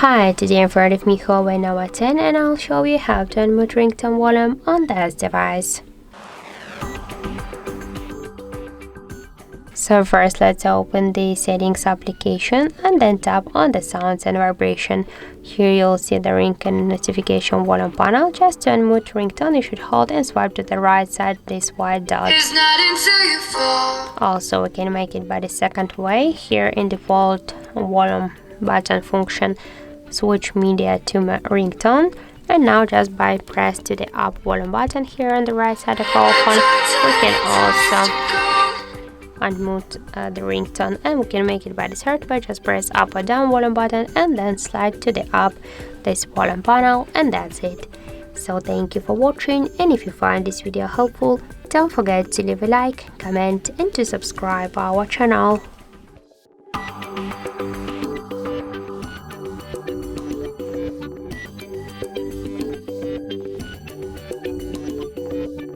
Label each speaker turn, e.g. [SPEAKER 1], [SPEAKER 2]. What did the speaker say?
[SPEAKER 1] Hi, today in front of me HUAWEI Nova 10 and I'll show you how to unmute ringtone volume on this device. So first let's open the settings application and then tap on the sounds and vibration. Here you'll see the ringtone notification volume panel. Just to unmute ringtone you should hold and swipe to the right side this white dot. Also we can make it by the second way. Here in default volume button function, switch media to ringtone, and now just by press to the up volume button here on the right side of our phone we can also unmute the ringtone, and we can make it by the third way. Just press up or down volume button and then slide to the up this volume panel, and that's it. So thank you for watching, and if you find this video helpful, don't forget to leave a like, comment and to subscribe our channel.